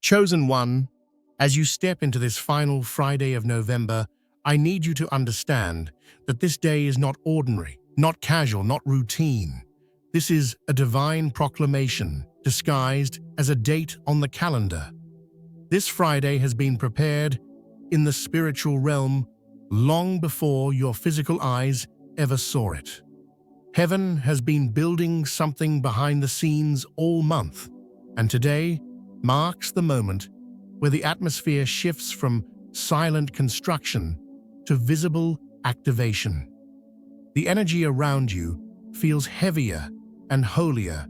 Chosen one, as you step into this final Friday of November, I need you to understand that this day is not ordinary, not casual, not routine. This is a divine proclamation disguised as a date on the calendar. This Friday has been prepared in the spiritual realm long before your physical eyes ever saw it. Heaven has been building something behind the scenes all month, and today marks the moment where the atmosphere shifts from silent construction to visible activation. The energy around you feels heavier and holier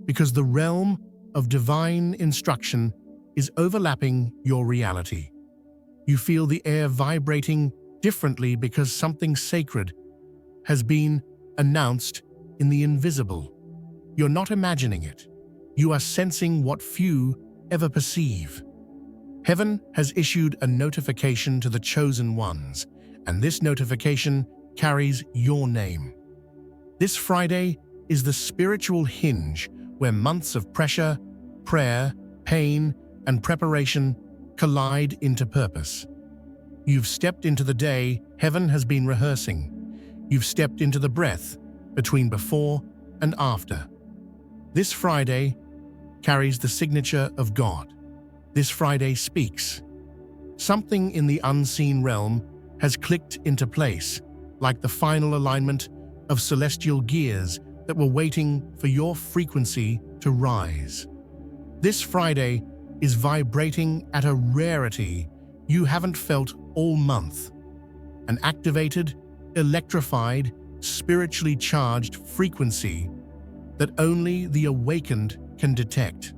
because the realm of divine instruction is overlapping your reality. You feel the air vibrating differently because something sacred has been announced in the invisible. You're not imagining it. You are sensing what few ever perceive. Heaven has issued a notification to the chosen ones, and this notification carries your name. This Friday is the spiritual hinge where months of pressure, prayer, pain, and preparation collide into purpose. You've stepped into the day heaven has been rehearsing. You've stepped into the breath between before and after. This Friday carries the signature of God. This Friday speaks. Something in the unseen realm has clicked into place, like the final alignment of celestial gears that were waiting for your frequency to rise. This Friday is vibrating at a rarity you haven't felt all month. An activated, electrified, spiritually charged frequency that only the awakened can detect.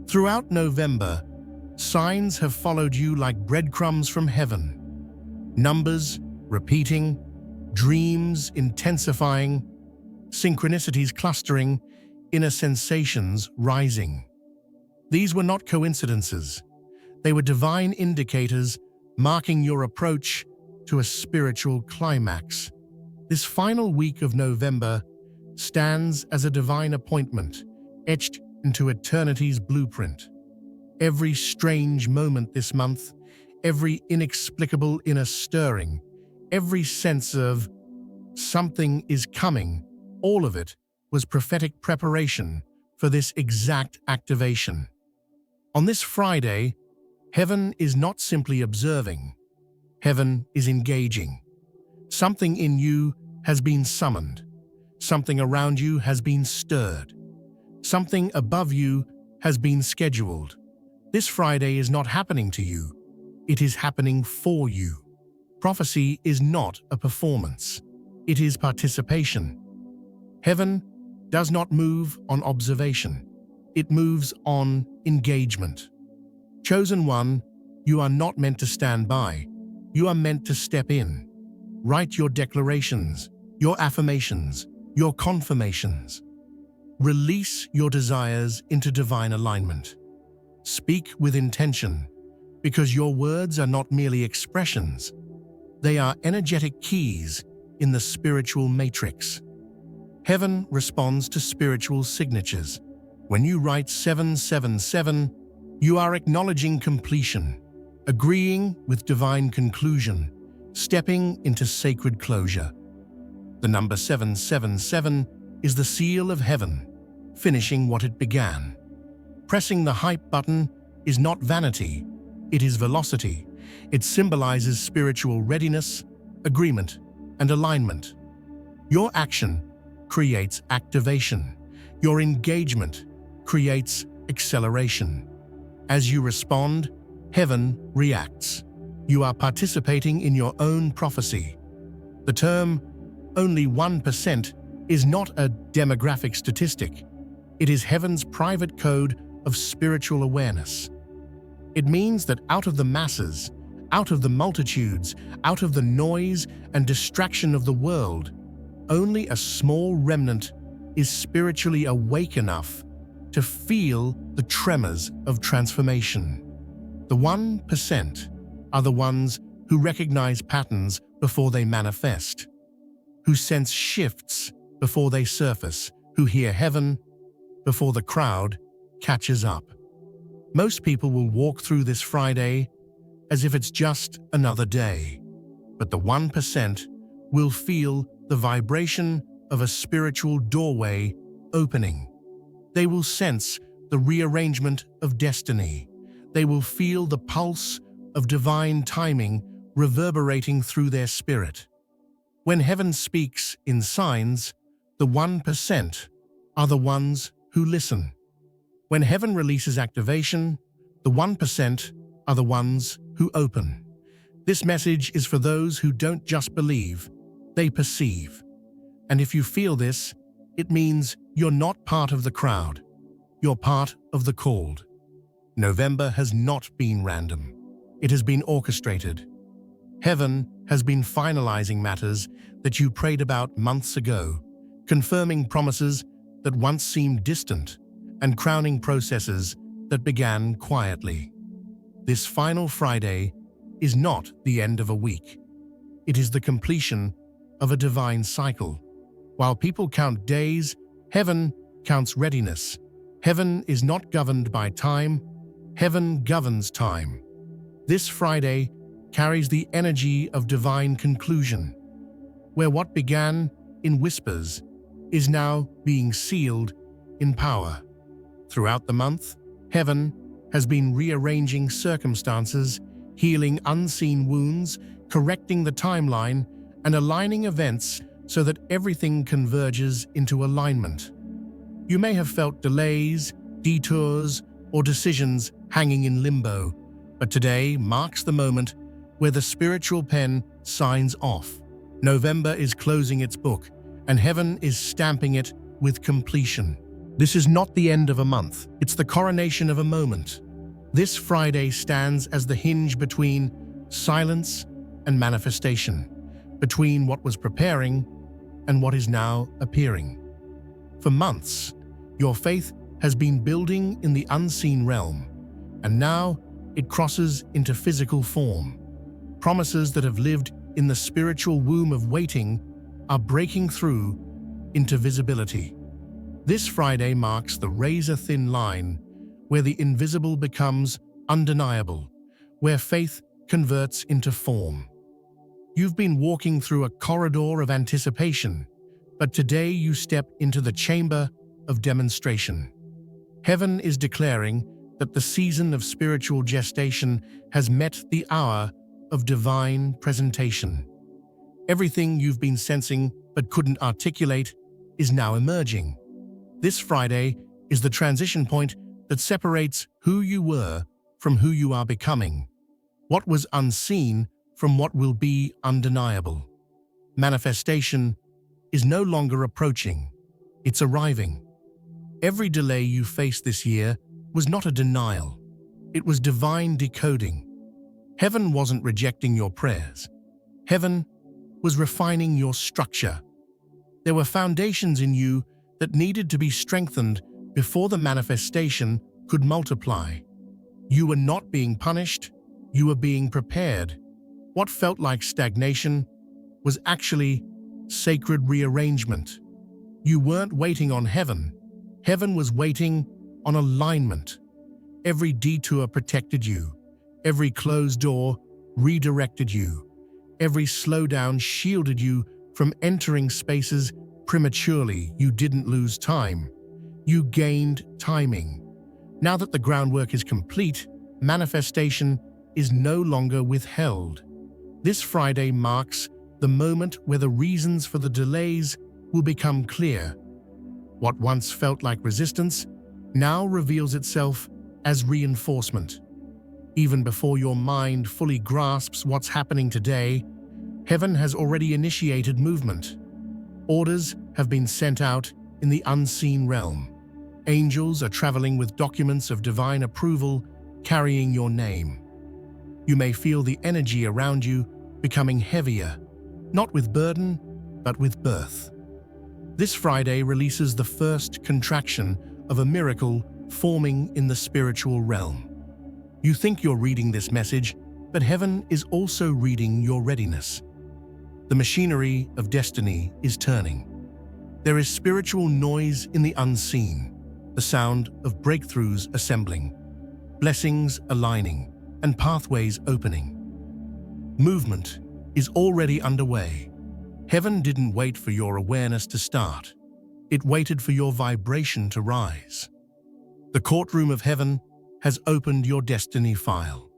Throughout November, signs have followed you like breadcrumbs from heaven. Numbers repeating, dreams intensifying, synchronicities clustering, inner sensations rising. These were not coincidences. They were divine indicators marking your approach to a spiritual climax. This final week of November stands as a divine appointment, etched into eternity's blueprint. Every strange moment this month, every inexplicable inner stirring, every sense of something is coming, all of it was prophetic preparation for this exact activation. On this Friday, heaven is not simply observing. Heaven is engaging. Something in you has been summoned. Something around you has been stirred. Something above you has been scheduled. This Friday is not happening to you. It is happening for you. Prophecy is not a performance. It is participation. Heaven does not move on observation. It moves on engagement. Chosen one, you are not meant to stand by. You are meant to step in. Write your declarations, your affirmations, your confirmations. Release your desires into divine alignment. Speak with intention, because your words are not merely expressions. They are energetic keys in the spiritual matrix. Heaven responds to spiritual signatures. When you write 777, you are acknowledging completion, agreeing with divine conclusion, stepping into sacred closure. The number 777 is the seal of heaven, finishing what it began. Pressing the hype button is not vanity, it is velocity. It symbolizes spiritual readiness, agreement, and alignment. Your action creates activation. Your engagement creates acceleration. As you respond, heaven reacts. You are participating in your own prophecy. The term only 1% is not a demographic statistic. It is heaven's private code of spiritual awareness. It means that out of the masses, out of the multitudes, out of the noise and distraction of the world, only a small remnant is spiritually awake enough to feel the tremors of transformation. The 1% are the ones who recognize patterns before they manifest, who sense shifts before they surface, who hear heaven before the crowd catches up. Most people will walk through this Friday as if it's just another day, but the 1% will feel the vibration of a spiritual doorway opening. They will sense the rearrangement of destiny. They will feel the pulse of divine timing reverberating through their spirit. When heaven speaks in signs, the 1% are the ones who listen. When heaven releases activation, the 1% are the ones who open. This message is for those who don't just believe, they perceive. And if you feel this, it means you're not part of the crowd. You're part of the called. November has not been random. It has been orchestrated. Heaven has been finalizing matters that you prayed about months ago, confirming promises that once seemed distant, and crowning processes that began quietly. This final Friday is not the end of a week. It is the completion of a divine cycle. While people count days, heaven counts readiness. Heaven is not governed by time, heaven governs time. This Friday carries the energy of divine conclusion, where what began in whispers is now being sealed in power. Throughout the month, heaven has been rearranging circumstances, healing unseen wounds, correcting the timeline, and aligning events so that everything converges into alignment. You may have felt delays, detours, or decisions hanging in limbo, but today marks the moment where the spiritual pen signs off. November is closing its book, and heaven is stamping it with completion. This is not the end of a month, it's the coronation of a moment. This Friday stands as the hinge between silence and manifestation, between what was preparing and what is now appearing. For months, your faith has been building in the unseen realm, and now it crosses into physical form. Promises that have lived in the spiritual womb of waiting are breaking through into visibility. This Friday marks the razor-thin line where the invisible becomes undeniable, where faith converts into form. You've been walking through a corridor of anticipation, but today you step into the chamber of demonstration. Heaven is declaring that the season of spiritual gestation has met the hour of divine presentation. Everything you've been sensing but couldn't articulate is now emerging. This Friday is the transition point that separates who you were from who you are becoming, what was unseen from what will be undeniable. Manifestation is no longer approaching, it's arriving. Every delay you faced this year was not a denial, it was divine decoding. Heaven wasn't rejecting your prayers. Heaven was refining your structure. There were foundations in you that needed to be strengthened before the manifestation could multiply. You were not being punished, you were being prepared. What felt like stagnation was actually sacred rearrangement. You weren't waiting on heaven. Heaven was waiting on alignment. Every detour protected you. Every closed door redirected you. Every slowdown shielded you from entering spaces prematurely. You didn't lose time. You gained timing. Now that the groundwork is complete, manifestation is no longer withheld. This Friday marks the moment where the reasons for the delays will become clear. What once felt like resistance now reveals itself as reinforcement. Even before your mind fully grasps what's happening today, heaven has already initiated movement. Orders have been sent out in the unseen realm. Angels are traveling with documents of divine approval, carrying your name. You may feel the energy around you becoming heavier, not with burden, but with birth. This Friday releases the first contraction of a miracle forming in the spiritual realm. You think you're reading this message, but heaven is also reading your readiness. The machinery of destiny is turning. There is spiritual noise in the unseen, the sound of breakthroughs assembling. blessings aligning, and pathways opening. Movement is already underway. Heaven didn't wait for your awareness to start. It waited for your vibration to rise. The courtroom of heaven has opened your destiny file.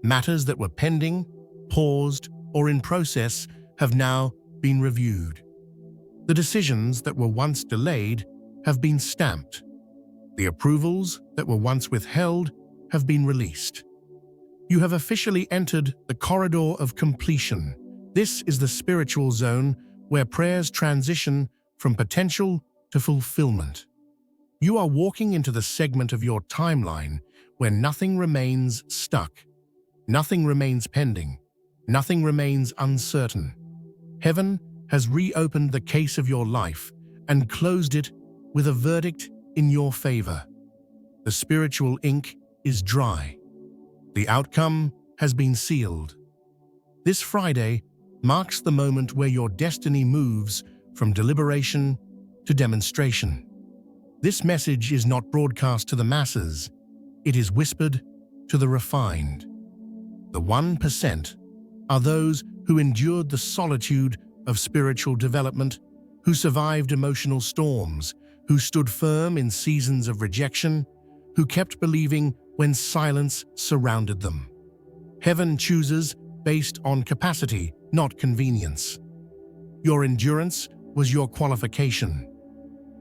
Matters that were pending, paused, or in process have now been reviewed. The decisions that were once delayed have been stamped. The approvals that were once withheld have been released. You have officially entered the corridor of completion. This is the spiritual zone where prayers transition from potential to fulfillment. You are walking into the segment of your timeline where nothing remains stuck, nothing remains pending, nothing remains uncertain. Heaven has reopened the case of your life and closed it with a verdict in your favor. The spiritual ink is dry. The outcome has been sealed. This Friday marks the moment where your destiny moves from deliberation to demonstration. This message is not broadcast to the masses. It is whispered to the refined. The 1% are those who endured the solitude of spiritual development, who survived emotional storms, who stood firm in seasons of rejection, who kept believing when silence surrounded them. Heaven chooses based on capacity, not convenience. Your endurance was your qualification.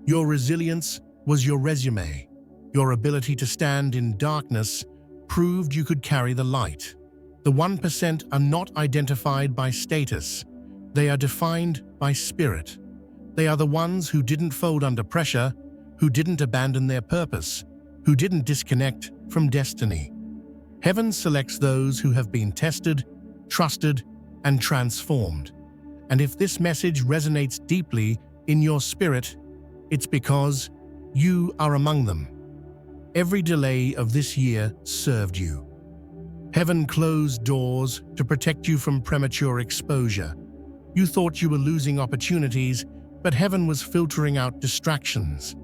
Your resilience was your resume. Your ability to stand in darkness proved you could carry the light. The 1% are not identified by status. They are defined by spirit. They are the ones who didn't fold under pressure, who didn't abandon their purpose, who didn't disconnect from destiny. Heaven selects those who have been tested, trusted, and transformed. And if this message resonates deeply in your spirit, it's because you are among them. Every delay of this year served you. Heaven closed doors to protect you from premature exposure. You thought you were losing opportunities, but heaven was filtering out distractions.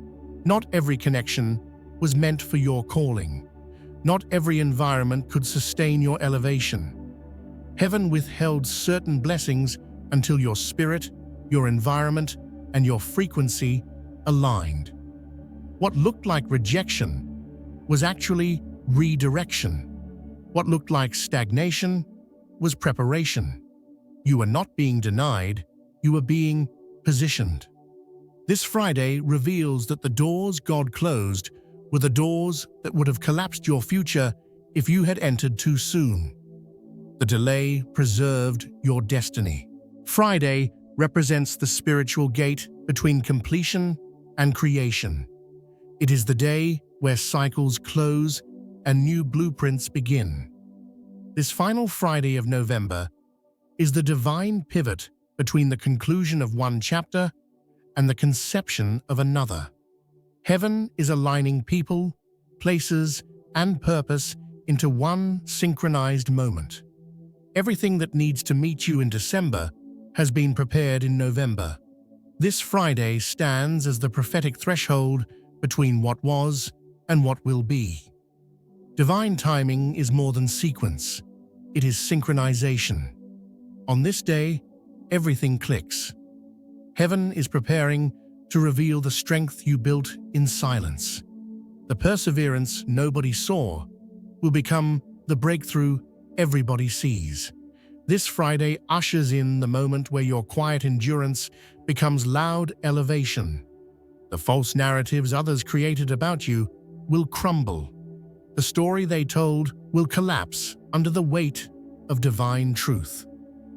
Not every connection was meant for your calling. Not every environment could sustain your elevation. Heaven withheld certain blessings until your spirit, your environment, and your frequency aligned. What looked like rejection was actually redirection. What looked like stagnation was preparation. You were not being denied, you were being positioned. This Friday reveals that the doors God closed were the doors that would have collapsed your future if you had entered too soon. The delay preserved your destiny. Friday represents the spiritual gate between completion and creation. It is the day where cycles close and new blueprints begin. This final Friday of November is the divine pivot between the conclusion of one chapter and the conception of another. Heaven is aligning people, places, and purpose into one synchronized moment. Everything that needs to meet you in December has been prepared in November. This Friday stands as the prophetic threshold between what was and what will be. Divine timing is more than sequence. It is synchronization. On this day, everything clicks. Heaven is preparing to reveal the strength you built in silence. The perseverance nobody saw will become the breakthrough everybody sees. This Friday ushers in the moment where your quiet endurance becomes loud elevation. The false narratives others created about you will crumble. The story they told will collapse under the weight of divine truth.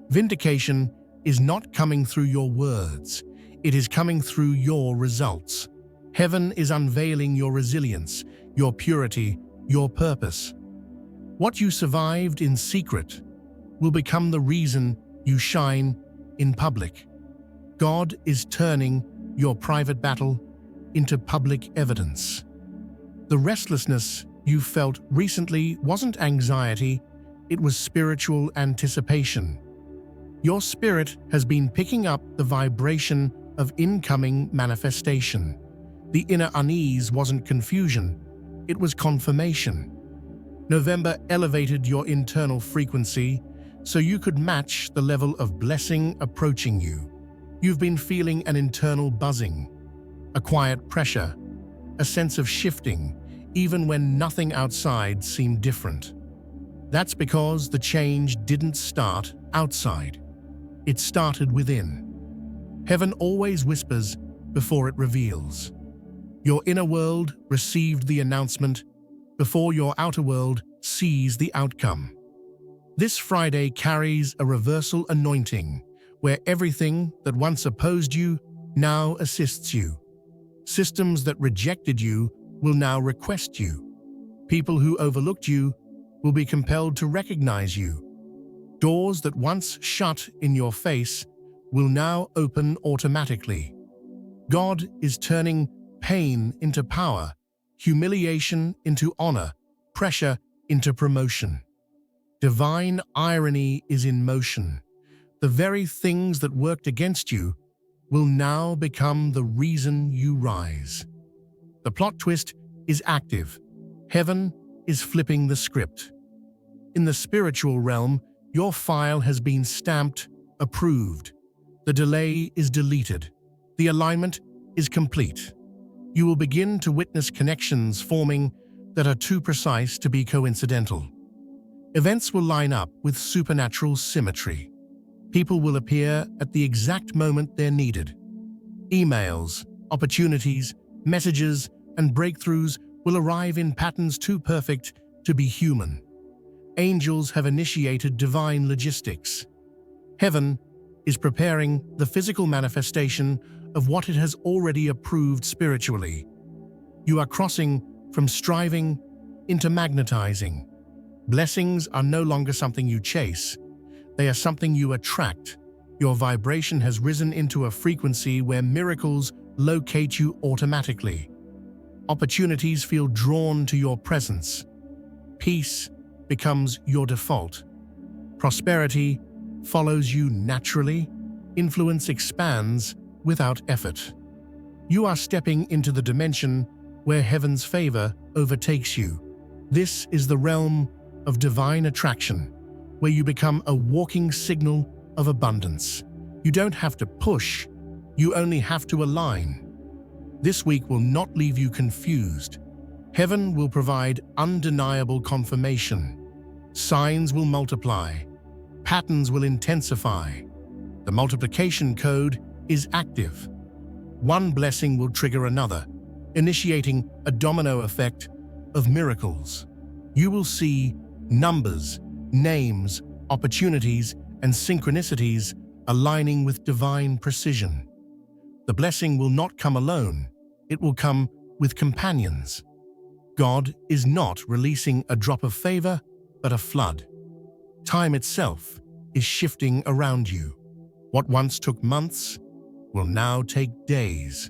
Vindication is not coming through your words. It is coming through your results. Heaven is unveiling your resilience, your purity, your purpose. What you survived in secret will become the reason you shine in public. God is turning your private battle into public evidence. The restlessness you felt recently wasn't anxiety, it was spiritual anticipation. Your spirit has been picking up the vibration of incoming manifestation. The inner unease wasn't confusion, it was confirmation. November elevated your internal frequency so you could match the level of blessing approaching you. You've been feeling an internal buzzing, a quiet pressure, a sense of shifting, even when nothing outside seemed different. That's because the change didn't start outside. It started within. Heaven always whispers before it reveals. Your inner world received the announcement before your outer world sees the outcome. This Friday carries a reversal anointing, where everything that once opposed you now assists you. Systems that rejected you will now request you. People who overlooked you will be compelled to recognize you. Doors that once shut in your face will now open automatically. God is turning pain into power, humiliation into honor, pressure into promotion. Divine irony is in motion. The very things that worked against you will now become the reason you rise. The plot twist is active. Heaven is flipping the script. In the spiritual realm, your file has been stamped, approved. The delay is deleted. The alignment is complete. You will begin to witness connections forming that are too precise to be coincidental. Events will line up with supernatural symmetry. People will appear at the exact moment they're needed. Emails, opportunities, messages, and breakthroughs will arrive in patterns too perfect to be human. Angels have initiated divine logistics. Heaven is preparing the physical manifestation of what it has already approved spiritually. You are crossing from striving into magnetizing. Blessings are no longer something you chase. They are something you attract. Your vibration has risen into a frequency where miracles locate you automatically. Opportunities feel drawn to your presence. Peace becomes your default. Prosperity follows you naturally. Influence expands without effort. You are stepping into the dimension where heaven's favor overtakes you. This is the realm of divine attraction, where you become a walking signal of abundance. You don't have to push, you only have to align. This week will not leave you confused. Heaven will provide undeniable confirmation. Signs will multiply. Patterns will intensify. The multiplication code is active. One blessing will trigger another, initiating a domino effect of miracles. You will see numbers, names, opportunities, and synchronicities aligning with divine precision. The blessing will not come alone, it will come with companions. God is not releasing a drop of favor, but a flood. Time itself is shifting around you. What once took months will now take days.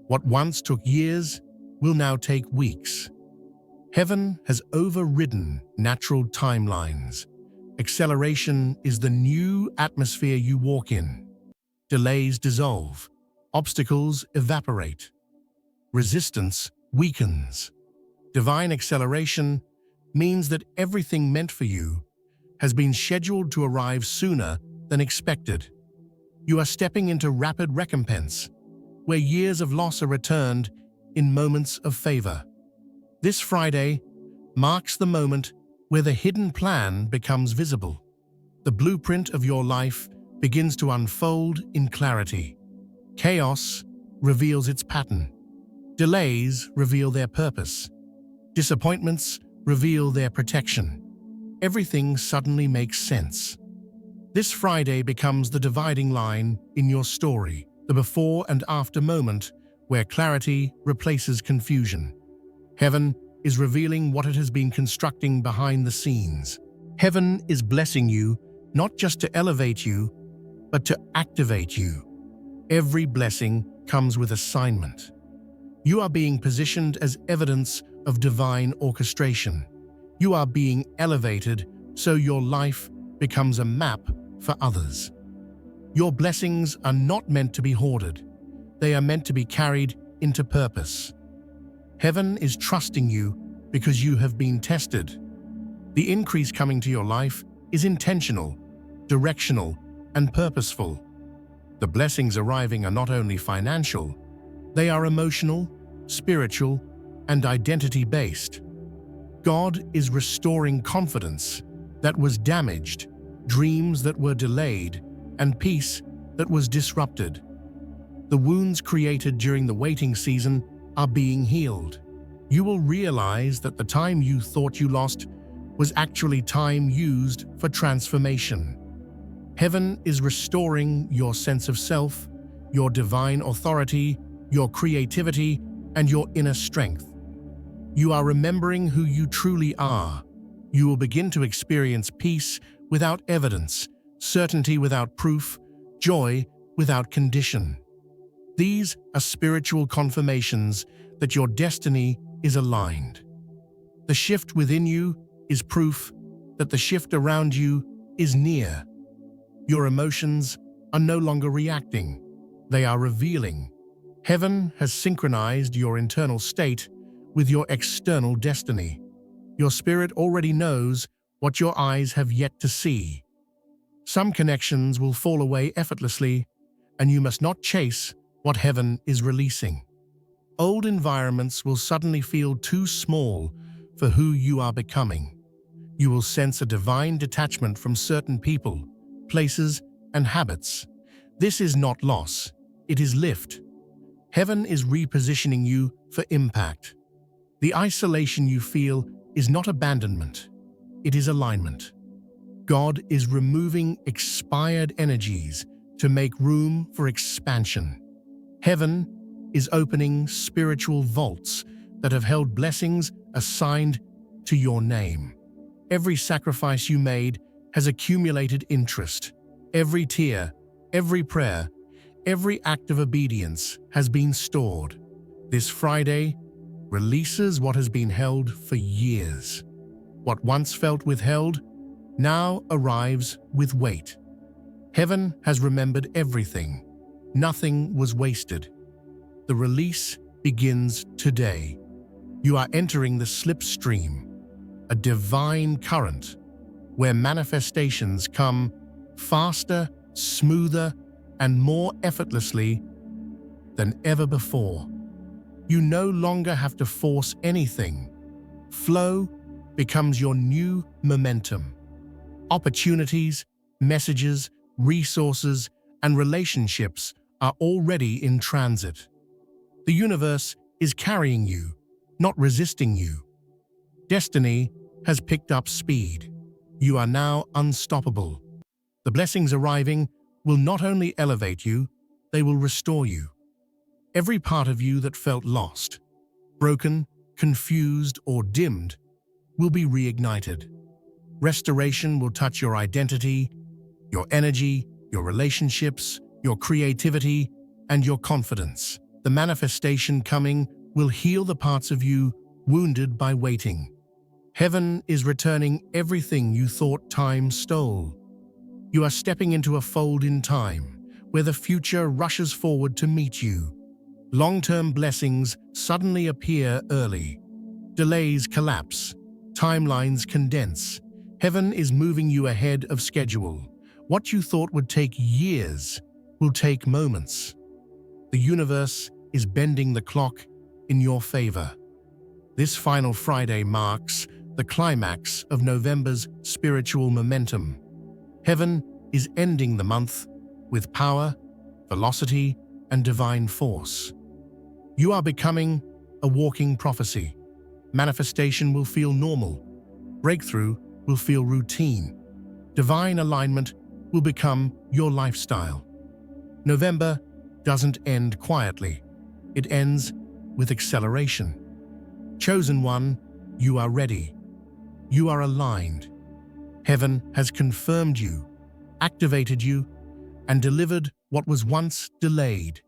What once took years will now take weeks. Heaven has overridden natural timelines. Acceleration is the new atmosphere you walk in. Delays dissolve. Obstacles evaporate. Resistance weakens. Divine acceleration means that everything meant for you has been scheduled to arrive sooner than expected. You are stepping into rapid recompense, where years of loss are returned in moments of favor. This Friday marks the moment where the hidden plan becomes visible. The blueprint of your life begins to unfold in clarity. Chaos reveals its pattern. Delays reveal their purpose. Disappointments reveal their protection. Everything suddenly makes sense. This Friday becomes the dividing line in your story, the before and after moment where clarity replaces confusion. Heaven is revealing what it has been constructing behind the scenes. Heaven is blessing you not just to elevate you, but to activate you. Every blessing comes with assignment. You are being positioned as evidence of divine orchestration. You are being elevated so your life becomes a map for others. Your blessings are not meant to be hoarded. They are meant to be carried into purpose. Heaven is trusting you because you have been tested. The increase coming to your life is intentional, directional, and purposeful. The blessings arriving are not only financial, they are emotional, spiritual, and identity-based. God is restoring confidence that was damaged, dreams that were delayed, and peace that was disrupted. The wounds created during the waiting season are being healed. You will realize that the time you thought you lost was actually time used for transformation. Heaven is restoring your sense of self, your divine authority, your creativity, and your inner strength. You are remembering who you truly are. You will begin to experience peace without evidence, certainty without proof, joy without condition. These are spiritual confirmations that your destiny is aligned. The shift within you is proof that the shift around you is near. Your emotions are no longer reacting, they are revealing. Heaven has synchronized your internal state with your external destiny. Your spirit already knows what your eyes have yet to see. Some connections will fall away effortlessly, and you must not chase what heaven is releasing. Old environments will suddenly feel too small for who you are becoming. You will sense a divine detachment from certain people, places, and habits. This is not loss, it is lift. Heaven is repositioning you for impact. The isolation you feel is not abandonment, it is alignment. God is removing expired energies to make room for expansion. Heaven is opening spiritual vaults that have held blessings assigned to your name. Every sacrifice you made has accumulated interest. Every tear, every prayer, every act of obedience has been stored. This Friday releases what has been held for years. What once felt withheld now arrives with weight. Heaven has remembered everything. Nothing was wasted. The release begins today. You are entering the slipstream, a divine current where manifestations come faster, smoother, and more effortlessly than ever before. You no longer have to force anything. Flow becomes your new momentum. Opportunities, messages, resources, and relationships are already in transit. The universe is carrying you, not resisting you. Destiny has picked up speed. You are now unstoppable. The blessings arriving will not only elevate you, they will restore you. Every part of you that felt lost, broken, confused, or dimmed will be reignited. Restoration will touch your identity, your energy, your relationships, your creativity, and your confidence. The manifestation coming will heal the parts of you wounded by waiting. Heaven is returning everything you thought time stole. You are stepping into a fold in time where the future rushes forward to meet you. Long-term blessings suddenly appear early. Delays collapse. Timelines condense. Heaven is moving you ahead of schedule. What you thought would take years will take moments. The universe is bending the clock in your favor. This final Friday marks the climax of November's spiritual momentum. Heaven is ending the month with power, velocity, and divine force. You are becoming a walking prophecy. Manifestation will feel normal. Breakthrough will feel routine. Divine alignment will become your lifestyle. November doesn't end quietly. It ends with acceleration. Chosen one, you are ready. You are aligned. Heaven has confirmed you, activated you, and delivered what was once delayed.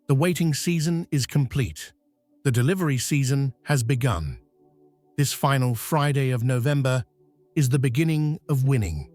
The waiting season is complete. The delivery season has begun. This final Friday of November is the beginning of winning.